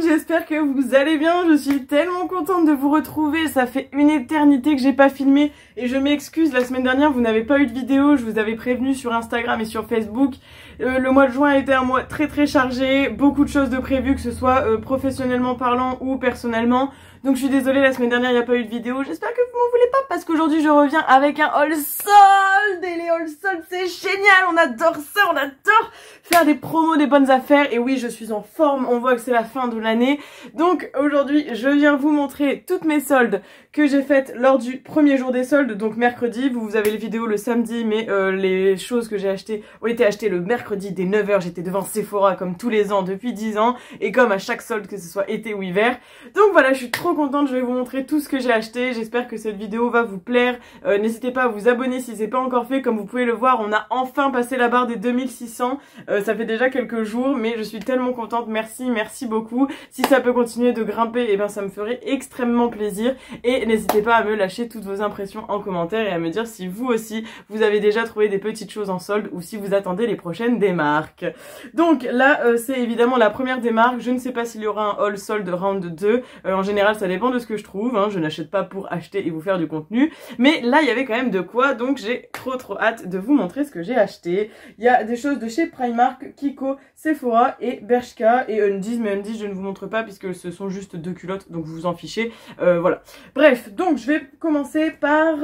j'espère que vous allez bien, je suis tellement contente de vous retrouver, ça fait une éternité que j'ai pas filmé et je m'excuse, la semaine dernière vous n'avez pas eu de vidéo, je vous avais prévenu sur Instagram et sur Facebook. Le mois de juin a été un mois très chargé, beaucoup de choses de prévues, que ce soit professionnellement parlant ou personnellement. Donc je suis désolée, la semaine dernière il n'y a pas eu de vidéo, j'espère que vous m'en voulez pas parce qu'aujourd'hui je reviens avec un haul solde et les haul soldes c'est génial, on adore ça, on adore faire des promos, des bonnes affaires et oui je suis en forme, on voit que c'est la fin de l'année. Donc aujourd'hui je viens vous montrer toutes mes soldes que j'ai faites lors du premier jour des soldes, donc mercredi, vous avez les vidéos le samedi mais les choses que j'ai achetées ont été achetées le mercredi dès 9 h, j'étais devant Sephora comme tous les ans depuis 10 ans et comme à chaque solde que ce soit été ou hiver. Donc voilà, je suis trop contente, je vais vous montrer tout ce que j'ai acheté, j'espère que cette vidéo va vous plaire. N'hésitez pas à vous abonner si c'est pas encore fait, comme vous pouvez le voir on a enfin passé la barre des 2600, ça fait déjà quelques jours mais je suis tellement contente, merci beaucoup. Si ça peut continuer de grimper, et ben ça me ferait extrêmement plaisir et n'hésitez pas à me lâcher toutes vos impressions en commentaire et à me dire si vous aussi vous avez déjà trouvé des petites choses en solde ou si vous attendez les prochaines démarques. Donc là c'est évidemment la première démarque, je ne sais pas s'il y aura un haul solde round 2, en général ça dépend de ce que je trouve, hein. Je n'achète pas pour acheter et vous faire du contenu, mais là il y avait quand même de quoi, donc j'ai trop hâte de vous montrer ce que j'ai acheté. Il y a des choses de chez Primark, Kiko, Sephora et Bershka et Undies, mais Undies je ne vous montre pas puisque ce sont juste deux culottes donc vous vous en fichez, voilà. Bref, donc je vais commencer par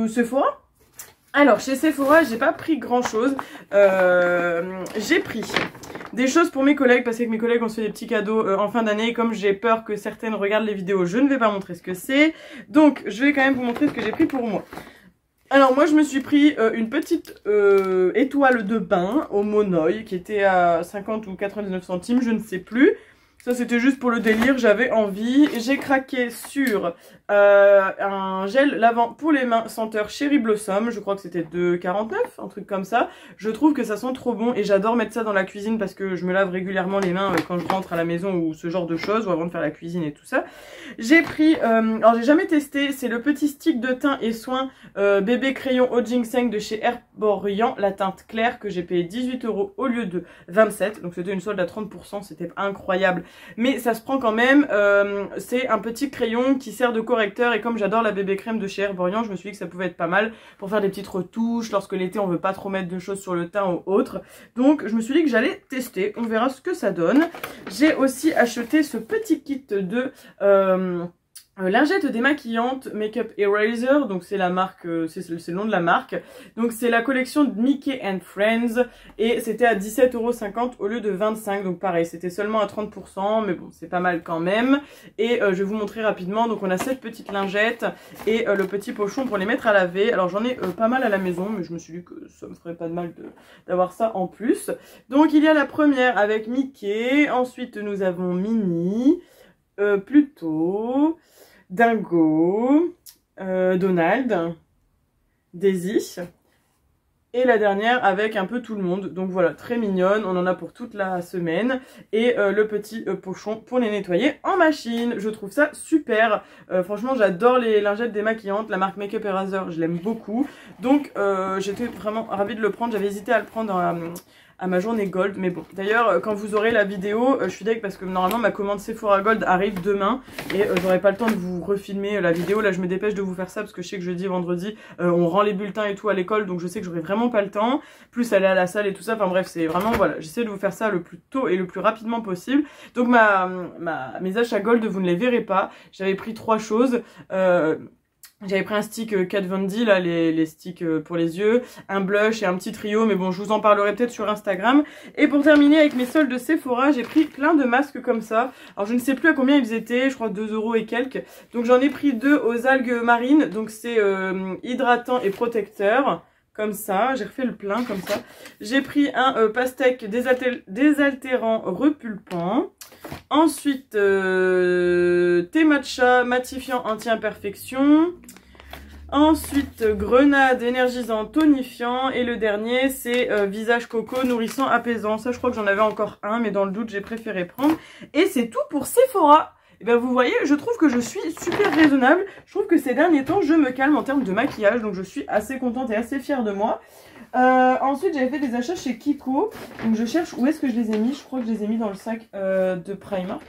Sephora. Alors chez Sephora j'ai pas pris grand chose, j'ai pris des choses pour mes collègues parce que mes collègues ont fait des petits cadeaux en fin d'année. Comme j'ai peur que certaines regardent les vidéos, je ne vais pas montrer ce que c'est. Donc je vais quand même vous montrer ce que j'ai pris pour moi. Alors moi je me suis pris une petite étoile de bain au Monoï qui était à 50 ou 99 centimes, je ne sais plus. Ça c'était juste pour le délire, j'avais envie. J'ai craqué sur un gel lavant pour les mains senteur Cherry Blossom, je crois que c'était de 49, un truc comme ça. Je trouve que ça sent trop bon et j'adore mettre ça dans la cuisine parce que je me lave régulièrement les mains quand je rentre à la maison ou ce genre de choses, ou avant de faire la cuisine et tout ça. J'ai pris, alors j'ai jamais testé, c'est le petit stick de teint et soin bébé crayon au ginseng de chez Herborian, la teinte claire que j'ai payé 18 € au lieu de 27, donc c'était une solde à 30%, c'était incroyable. Mais ça se prend quand même, c'est un petit crayon qui sert de correcteur et comme j'adore la bébé crème de chez Herborian, je me suis dit que ça pouvait être pas mal pour faire des petites retouches lorsque l'été on veut pas trop mettre de choses sur le teint ou autre. Donc je me suis dit que j'allais tester, on verra ce que ça donne. J'ai aussi acheté ce petit kit de lingette démaquillante Makeup Eraser, donc c'est la marque, c'est le nom de la marque. Donc c'est la collection de Mickey and Friends et c'était à 17,50 € au lieu de 25, donc pareil c'était seulement à 30%, mais bon c'est pas mal quand même. Et je vais vous montrer rapidement, donc on a cette petite lingette et le petit pochon pour les mettre à laver. Alors j'en ai pas mal à la maison, mais je me suis dit que ça me ferait pas de mal d'avoir ça en plus. Donc il y a la première avec Mickey, ensuite nous avons Minnie, Pluto, Dingo, Donald, Daisy et la dernière avec un peu tout le monde. Donc voilà, très mignonne, on en a pour toute la semaine. Et le petit pochon pour les nettoyer en machine. Je trouve ça super, franchement j'adore les lingettes démaquillantes, la marque Makeup Eraser je l'aime beaucoup. Donc j'étais vraiment ravie de le prendre, j'avais hésité à le prendre à ma journée Gold, mais bon. D'ailleurs, quand vous aurez la vidéo, je suis deg parce que normalement ma commande Sephora Gold arrive demain et j'aurai pas le temps de vous refilmer la vidéo. Là, je me dépêche de vous faire ça parce que je sais que jeudi, vendredi, on rend les bulletins et tout à l'école, donc je sais que j'aurai vraiment pas le temps. Plus aller à la salle et tout ça. Enfin bref, c'est vraiment voilà, j'essaie de vous faire ça le plus tôt et le plus rapidement possible. Donc mes achats Gold, vous ne les verrez pas. J'avais pris 3 choses. J'avais pris un stick Kat Von D, là, les sticks pour les yeux, un blush et un petit trio, mais bon, je vous en parlerai peut-être sur Instagram. Et pour terminer avec mes soldes de Sephora, j'ai pris plein de masques comme ça. Alors, je ne sais plus à combien ils étaient, je crois 2 € et quelques. Donc, j'en ai pris 2 aux algues marines, donc c'est hydratant et protecteur. Comme ça, j'ai refait le plein comme ça. J'ai pris un pastèque désaltérant repulpant. Ensuite, thé matcha matifiant anti-imperfection. Ensuite, grenade énergisant tonifiant. Et le dernier, c'est visage coco nourrissant apaisant. Ça, je crois que j'en avais encore un, mais dans le doute, j'ai préféré prendre. Et c'est tout pour Sephora. Et ben vous voyez, je trouve que je suis super raisonnable. Je trouve que ces derniers temps, je me calme en termes de maquillage. Donc je suis assez contente et assez fière de moi. Ensuite j'avais fait des achats chez Kiko. Donc je cherche où est-ce que je les ai mis. Je crois que je les ai mis dans le sac de Primark.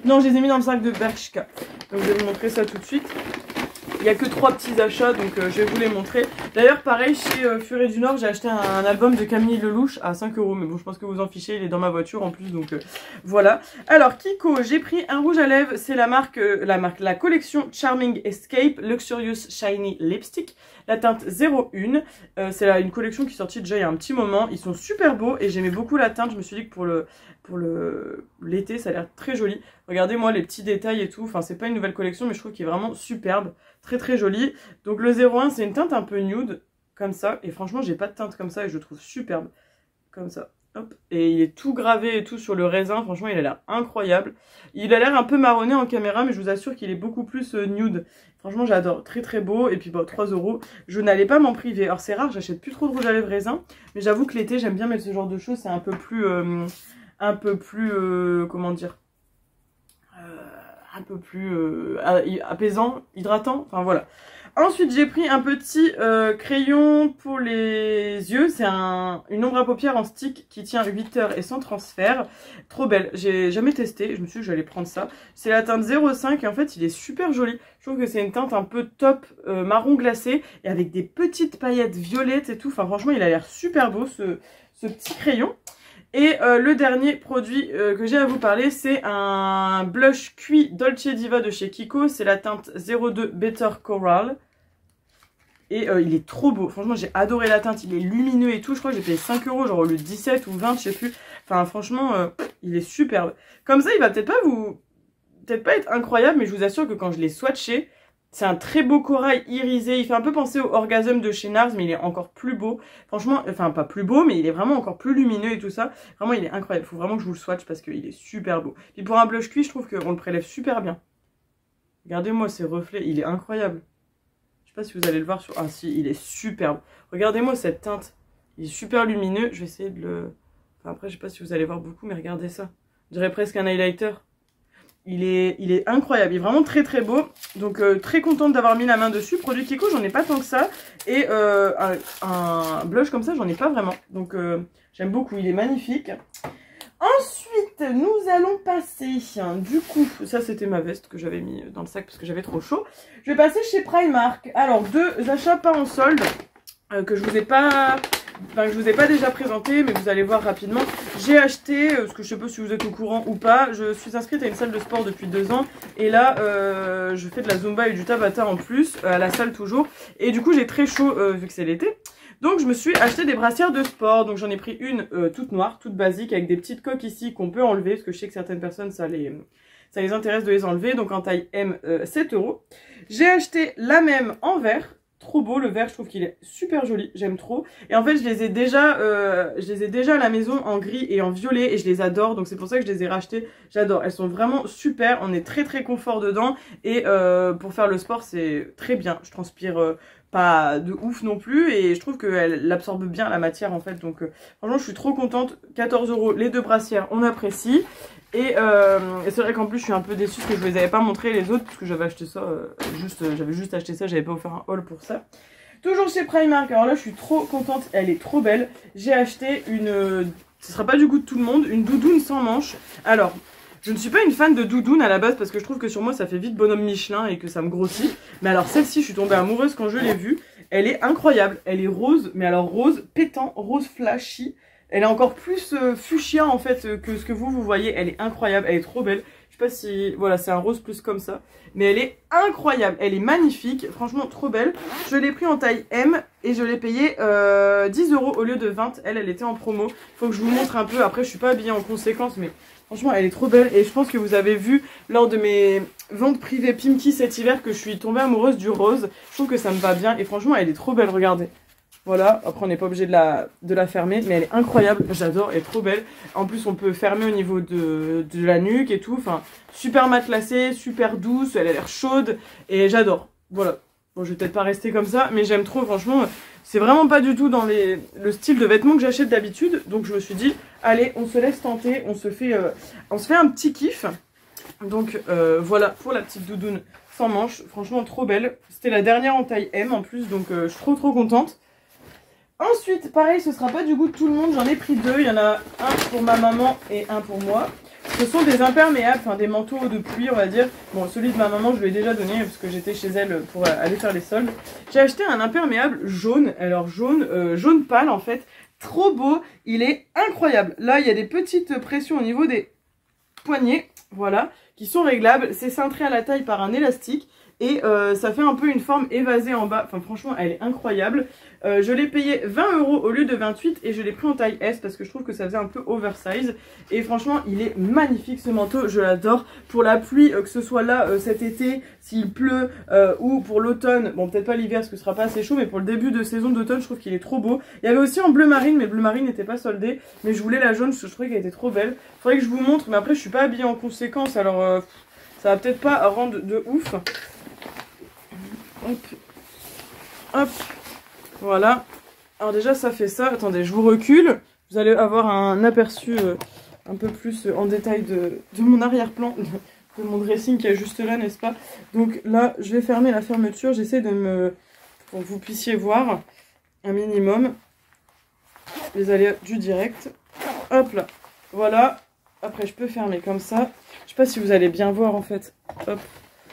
Non, je les ai mis dans le sac de Bershka. Donc je vais vous montrer ça tout de suite. Il n'y a que 3 petits achats, donc je vais vous les montrer. D'ailleurs, pareil, chez Furet du Nord, j'ai acheté un album de Camille Lelouch à 5 €. Mais bon, je pense que vous en fichez, il est dans ma voiture en plus, donc voilà. Alors, Kiko, j'ai pris un rouge à lèvres. C'est la collection Charming Escape Luxurious Shiny Lipstick. La teinte 01. C'est une collection qui est sortie déjà il y a un petit moment. Ils sont super beaux et j'aimais beaucoup la teinte. Je me suis dit que pour l'été, ça a l'air très joli. Regardez-moi les petits détails et tout. Enfin, c'est pas une nouvelle collection, mais je trouve qu'il est vraiment superbe. Très très joli. Donc le 01, c'est une teinte un peu nude, comme ça. Et franchement, j'ai pas de teinte comme ça et je le trouve superbe. Comme ça. Hop. Et il est tout gravé et tout sur le raisin. Franchement, il a l'air incroyable. Il a l'air un peu marronné en caméra, mais je vous assure qu'il est beaucoup plus nude. Franchement, j'adore. Très très beau. Et puis, bon, 3 €. Je n'allais pas m'en priver. Alors, c'est rare, j'achète plus trop de rouge à lèvres raisin. Mais j'avoue que l'été, j'aime bien mettre ce genre de choses. C'est un peu plus... comment dire, un peu plus apaisant, hydratant, enfin voilà. Ensuite j'ai pris un petit crayon pour les yeux, c'est une ombre à paupières en stick qui tient 8 heures et sans transfert, trop belle, j'ai jamais testé, je me suis dit que j'allais prendre ça. C'est la teinte 05 et en fait il est super joli, je trouve que c'est une teinte un peu top marron glacé et avec des petites paillettes violettes et tout, enfin franchement il a l'air super beau ce petit crayon. Et le dernier produit que j'ai à vous parler, c'est un blush cuit Dolce Diva de chez Kiko. C'est la teinte 02 Better Coral. Et il est trop beau. Franchement, j'ai adoré la teinte. Il est lumineux et tout. Je crois que j'ai payé 5 €, genre le 17 ou 20, je sais plus. Enfin, franchement, il est superbe. Comme ça, il va peut-être pas être incroyable, mais je vous assure que quand je l'ai swatché, c'est un très beau corail irisé. Il fait un peu penser au Orgasm de chez Nars, mais il est encore plus beau. Franchement, enfin pas plus beau, mais il est vraiment encore plus lumineux et tout ça. Vraiment, il est incroyable. Faut vraiment que je vous le swatch parce qu'il est super beau. Puis pour un blush cuit, je trouve qu'on le prélève super bien. Regardez-moi ces reflets, il est incroyable. Je sais pas si vous allez le voir sur... Ah si, il est superbe. Regardez-moi cette teinte. Il est super lumineux. Je vais essayer de le... Enfin après, je sais pas si vous allez voir beaucoup, mais regardez ça. Je dirais presque un highlighter. Il est incroyable, il est vraiment très très beau. Donc très contente d'avoir mis la main dessus. Produit Kiko, j'en ai pas tant que ça. Et un blush comme ça, j'en ai pas vraiment. Donc j'aime beaucoup, il est magnifique. Ensuite, nous allons passer, du coup, ça c'était ma veste que j'avais mis dans le sac parce que j'avais trop chaud. Je vais passer chez Primark. Alors, 2 achats pas en solde que je vous ai pas... Enfin, je vous ai pas déjà présenté, mais vous allez voir rapidement. J'ai acheté, parce que je sais pas si vous êtes au courant ou pas, je suis inscrite à une salle de sport depuis 2 ans. Et là, je fais de la Zumba et du Tabata en plus, à la salle toujours. Et du coup, j'ai très chaud vu que c'est l'été. Donc, je me suis acheté des brassières de sport. Donc, j'en ai pris une toute noire, toute basique, avec des petites coques ici qu'on peut enlever. Parce que je sais que certaines personnes, ça les intéresse de les enlever. Donc, en taille M, 7 €. J'ai acheté la même en vert. Trop beau le vert, je trouve qu'il est super joli, j'aime trop. Et en fait je les ai déjà à la maison en gris et en violet et je les adore, donc c'est pour ça que je les ai rachetées. J'adore, elles sont vraiment super, on est très très confort dedans et pour faire le sport c'est très bien. Je transpire pas de ouf non plus et je trouve qu'elle absorbe bien la matière en fait, donc franchement je suis trop contente. 14 € les 2 brassières, on apprécie. Et c'est vrai qu'en plus je suis un peu déçue parce que je vous les avais pas montré les autres parce que j'avais acheté ça, j'avais juste acheté ça, j'avais pas offert un haul pour ça. Toujours chez Primark, alors là je suis trop contente, elle est trop belle. J'ai acheté ce sera pas du goût de tout le monde, une doudoune sans manches. Alors, je ne suis pas une fan de doudoune à la base parce que je trouve que sur moi ça fait vite bonhomme Michelin et que ça me grossit. Mais alors celle-ci je suis tombée amoureuse quand je l'ai vue, elle est incroyable, elle est rose, mais alors rose pétant, rose flashy. Elle est encore plus fuchsia en fait que ce que vous voyez. Elle est incroyable, elle est trop belle. Je sais pas si... Voilà, c'est un rose plus comme ça. Mais elle est incroyable, elle est magnifique. Franchement, trop belle. Je l'ai pris en taille M et je l'ai payé 10 € au lieu de 20. Elle était en promo. Faut que je vous montre un peu. Après, je suis pas habillée en conséquence, mais franchement, elle est trop belle. Et je pense que vous avez vu lors de mes ventes privées Pimki cet hiver que je suis tombée amoureuse du rose. Je trouve que ça me va bien. Et franchement, elle est trop belle, regardez. Voilà, après on n'est pas obligé de la fermer, mais elle est incroyable, j'adore, elle est trop belle. En plus on peut fermer au niveau de la nuque et tout, enfin super matelassée, super douce, elle a l'air chaude et j'adore. Voilà, bon je vais peut-être pas rester comme ça, mais j'aime trop, franchement, c'est vraiment pas du tout dans le style de vêtements que j'achète d'habitude. Donc je me suis dit, allez on se laisse tenter, on se fait un petit kiff. Donc voilà pour la petite doudoune sans manches, franchement trop belle. C'était la dernière en taille M en plus, donc je suis trop contente. Ensuite, pareil, ce sera pas du goût de tout le monde. J'en ai pris deux. Il y en a un pour ma maman et un pour moi. Ce sont des imperméables, enfin des manteaux de pluie, on va dire. Bon, celui de ma maman, je lui ai déjà donné parce que j'étais chez elle pour aller faire les soldes. J'ai acheté un imperméable jaune. Alors jaune pâle en fait. Trop beau. Il est incroyable. Là, il y a des petites pressions au niveau des poignets. Voilà. Qui sont réglables. C'est cintré à la taille par un élastique. Et ça fait un peu une forme évasée en bas. Enfin franchement elle est incroyable. Je l'ai payé 20 € au lieu de 28 et je l'ai pris en taille S parce que je trouve que ça faisait un peu oversize. Et franchement il est magnifique ce manteau, je l'adore. Pour la pluie, que ce soit là cet été, s'il pleut, ou pour l'automne, bon peut-être pas l'hiver parce que ce sera pas assez chaud, mais pour le début de saison d'automne je trouve qu'il est trop beau. Il y avait aussi en bleu marine, mais le bleu marine n'était pas soldé. Mais je voulais la jaune parce que je trouvais qu'elle était trop belle. Faudrait que je vous montre, mais après je suis pas habillée en conséquence alors ça va peut-être pas rendre de ouf. Hop, hop, voilà. Alors déjà ça fait ça, attendez je vous recule, vous allez avoir un aperçu un peu plus en détail de mon arrière-plan, de mon dressing qui est juste là n'est-ce pas. Donc là je vais fermer la fermeture, j'essaie pour que vous puissiez voir un minimum les aléas du direct. Hop là, voilà, après je peux fermer comme ça, je sais pas si vous allez bien voir en fait, hop,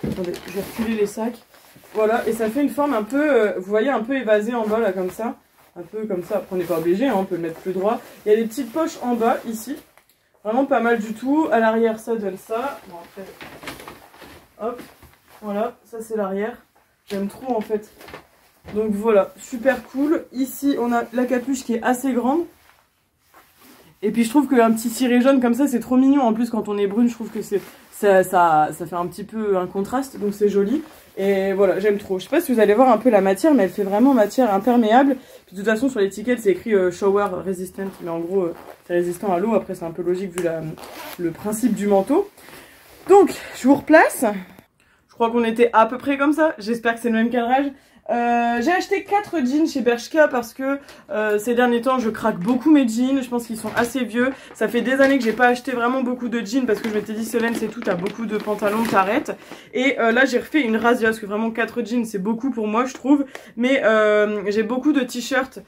attendez je vais reculer les sacs. Voilà, et ça fait une forme un peu, vous voyez, un peu évasée en bas, là, comme ça. Un peu comme ça. Après, on n'est pas obligé, hein, on peut le mettre plus droit. Il y a des petites poches en bas, ici. Vraiment pas mal du tout. À l'arrière, ça donne ça. Bon, après, hop. Voilà, ça c'est l'arrière. J'aime trop, en fait. Donc voilà, super cool. Ici, on a la capuche qui est assez grande. Et puis, je trouve qu'un petit ciré jaune comme ça, c'est trop mignon. En plus, quand on est brune, je trouve que ça fait un petit peu un contraste. Donc, c'est joli. Et voilà, j'aime trop. Je sais pas si vous allez voir un peu la matière, mais elle fait vraiment matière imperméable. Puis de toute façon, sur l'étiquette, c'est écrit shower resistant. Mais en gros, c'est résistant à l'eau. Après, c'est un peu logique vu le principe du manteau. Donc, je vous replace. Je crois qu'on était à peu près comme ça. J'espère que c'est le même cadrage. J'ai acheté 4 jeans chez Bershka parce que ces derniers temps je craque beaucoup mes jeans, je pense qu'ils sont assez vieux. Ça fait des années que j'ai pas acheté vraiment beaucoup de jeans parce que je m'étais dit Solène c'est tout, t'as beaucoup de pantalons, t'arrêtes. Et là j'ai refait une razzia parce que vraiment 4 jeans c'est beaucoup pour moi je trouve. Mais j'ai beaucoup de t-shirts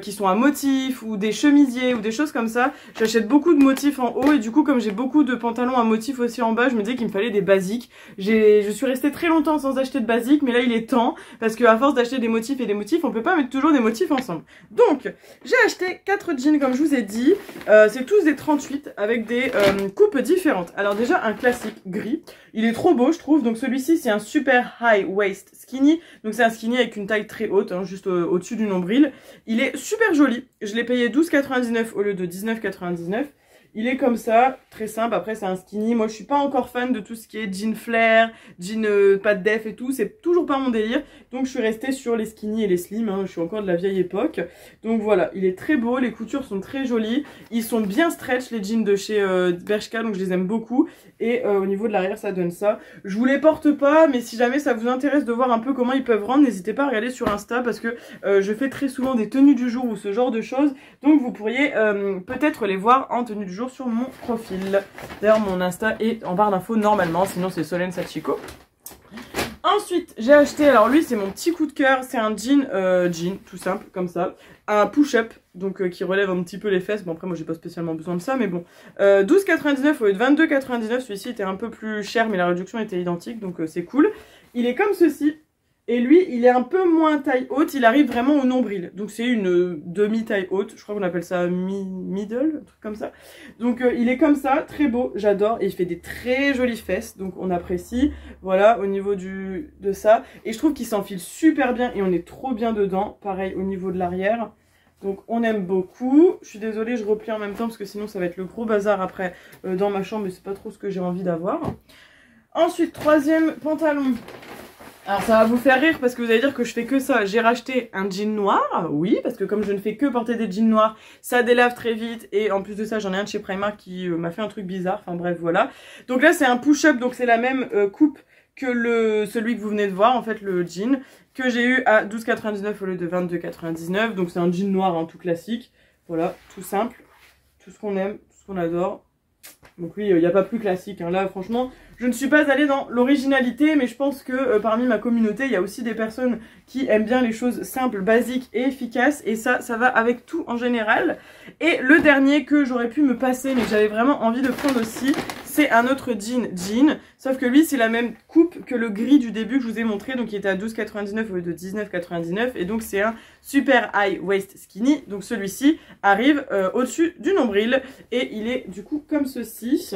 qui sont à motifs ou des chemisiers ou des choses comme ça. J'achète beaucoup de motifs en haut et du coup comme j'ai beaucoup de pantalons à motifs aussi en bas, je me disais qu'il me fallait des basiques. Je suis restée très longtemps sans acheter de basiques mais là il est temps parce que à force d'acheter des motifs et des motifs, on peut pas mettre toujours des motifs ensemble. Donc, j'ai acheté 4 jeans comme je vous ai dit. C'est tous des 38 avec des coupes différentes. Alors déjà, un classique gris. Il est trop beau, je trouve. Donc celui-ci, c'est un super high waist skinny. Donc c'est un skinny avec une taille très haute, hein, juste au-dessus du nombril. Il est super joli. Je l'ai payé 12,99 € au lieu de 19,99 €. Il est comme ça, très simple. Après, c'est un skinny. Moi, je suis pas encore fan de tout ce qui est jean flare, jean pas de def et tout. C'est toujours pas mon délire. Donc, je suis restée sur les skinny et les slim. Hein. Je suis encore de la vieille époque. Donc, voilà. Il est très beau. Les coutures sont très jolies. Ils sont bien stretch, les jeans de chez Bershka. Donc, je les aime beaucoup. Et au niveau de l'arrière, ça donne ça. Je vous les porte pas. Mais si jamais ça vous intéresse de voir un peu comment ils peuvent rendre, n'hésitez pas à regarder sur Insta. Parce que je fais très souvent des tenues du jour ou ce genre de choses. Donc, vous pourriez peut-être les voir en tenue du jour sur mon profil. D'ailleurs mon Insta est en barre d'infos normalement, sinon c'est Solène Sachiko. Ensuite j'ai acheté, alors lui c'est mon petit coup de cœur, c'est un jean tout simple comme ça, un push-up donc qui relève un petit peu les fesses. Bon après moi j'ai pas spécialement besoin de ça mais bon, 12,99 € au lieu de 22,99, celui-ci était un peu plus cher mais la réduction était identique donc c'est cool. Il est comme ceci. Et lui, il est un peu moins taille haute, il arrive vraiment au nombril. Donc c'est une demi-taille haute, je crois qu'on appelle ça middle, un truc comme ça. Donc il est comme ça, très beau, j'adore. Et il fait des très jolies fesses, donc on apprécie. Voilà, au niveau de ça. Et je trouve qu'il s'enfile super bien et on est trop bien dedans. Pareil au niveau de l'arrière. Donc on aime beaucoup. Je suis désolée, je replie en même temps parce que sinon ça va être le gros bazar après dans ma chambre. Mais c'est pas trop ce que j'ai envie d'avoir. Ensuite, troisième pantalon. Alors ça va vous faire rire parce que vous allez dire que je fais que ça. J'ai racheté un jean noir, oui, parce que comme je ne fais que porter des jeans noirs, ça délave très vite. Et en plus de ça, j'en ai un de chez Primark qui m'a fait un truc bizarre. Enfin bref, voilà. Donc là, c'est un push-up, donc c'est la même coupe que celui que vous venez de voir, en fait, le jean, que j'ai eu à 12,99 € au lieu de 22,99 €. Donc c'est un jean noir, hein, tout classique. Voilà, tout simple, tout ce qu'on aime, tout ce qu'on adore. Donc oui, il n'y a pas plus classique. Hein. Là, franchement, Je ne suis pas allée dans l'originalité, mais je pense que parmi ma communauté, il y a aussi des personnes qui aiment bien les choses simples, basiques et efficaces. Et ça va avec tout en général. Et le dernier que j'aurais pu me passer, mais que j'avais vraiment envie de prendre aussi, c'est un autre jean. Sauf que lui, c'est la même coupe que le gris du début que je vous ai montré. Donc, il était à 12,99 au lieu de 19,99. Et donc, c'est un super high waist skinny. Donc, celui-ci arrive au-dessus du nombril. Et il est du coup comme ceci.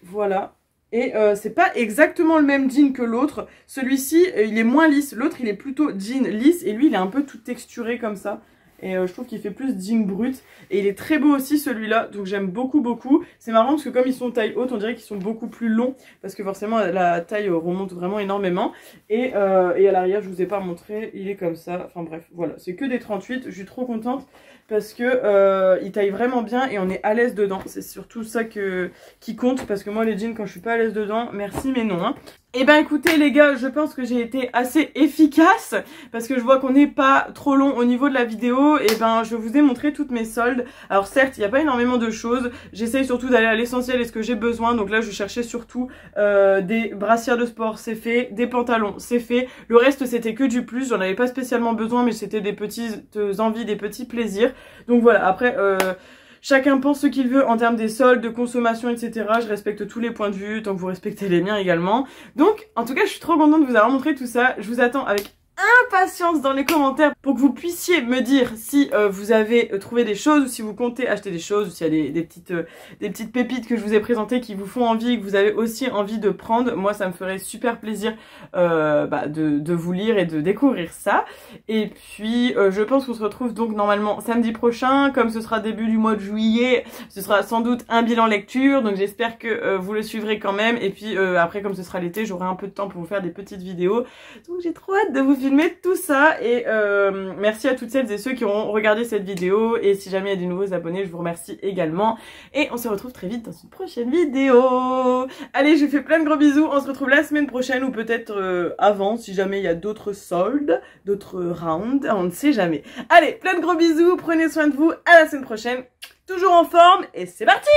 Voilà. Et c'est pas exactement le même jean que l'autre. Celui-ci, il est moins lisse. L'autre, il est plutôt jean lisse. Et lui, il est un peu tout texturé comme ça. Et je trouve qu'il fait plus jean brut. Et il est très beau aussi celui-là. Donc j'aime beaucoup. C'est marrant parce que comme ils sont taille haute, on dirait qu'ils sont beaucoup plus longs. Parce que forcément la taille remonte vraiment énormément. Et à l'arrière, je vous ai pas montré. Il est comme ça. Enfin bref, voilà. C'est que des 38. Je suis trop contente. Parce que il taille vraiment bien et on est à l'aise dedans. C'est surtout ça qui compte. Parce que moi les jeans quand je suis pas à l'aise dedans, merci mais non. Hein. Et ben écoutez les gars, je pense que j'ai été assez efficace. Parce que je vois qu'on n'est pas trop long au niveau de la vidéo. Et ben je vous ai montré toutes mes soldes. Alors certes il n'y a pas énormément de choses. J'essaye surtout d'aller à l'essentiel et ce que j'ai besoin. Donc là je cherchais surtout des brassières de sport, c'est fait. Des pantalons, c'est fait. Le reste c'était que du plus. J'en avais pas spécialement besoin mais c'était des petites envies, des petits plaisirs. Donc voilà, après chacun pense ce qu'il veut en termes des soldes, de consommation, etc. Je respecte tous les points de vue, tant que vous respectez les miens également. Donc en tout cas je suis trop contente de vous avoir montré tout ça. Je vous attends avec impatience dans les commentaires pour que vous puissiez me dire si vous avez trouvé des choses ou si vous comptez acheter des choses ou s'il y a des petites pépites que je vous ai présentées qui vous font envie et que vous avez aussi envie de prendre. Moi ça me ferait super plaisir de vous lire et de découvrir ça. Et puis je pense qu'on se retrouve donc normalement samedi prochain. Comme ce sera début du mois de juillet, ce sera sans doute un bilan lecture, donc j'espère que vous le suivrez quand même. Et puis après comme ce sera l'été, j'aurai un peu de temps pour vous faire des petites vidéos, donc j'ai trop hâte de vous filmer tout ça. Et merci à toutes celles et ceux qui auront regardé cette vidéo, et si jamais il y a des nouveaux abonnés je vous remercie également, et on se retrouve très vite dans une prochaine vidéo. Allez, je vous fais plein de gros bisous, on se retrouve la semaine prochaine ou peut-être avant si jamais il y a d'autres soldes, d'autres rounds, on ne sait jamais. Allez, plein de gros bisous, prenez soin de vous, à la semaine prochaine, toujours en forme et c'est parti.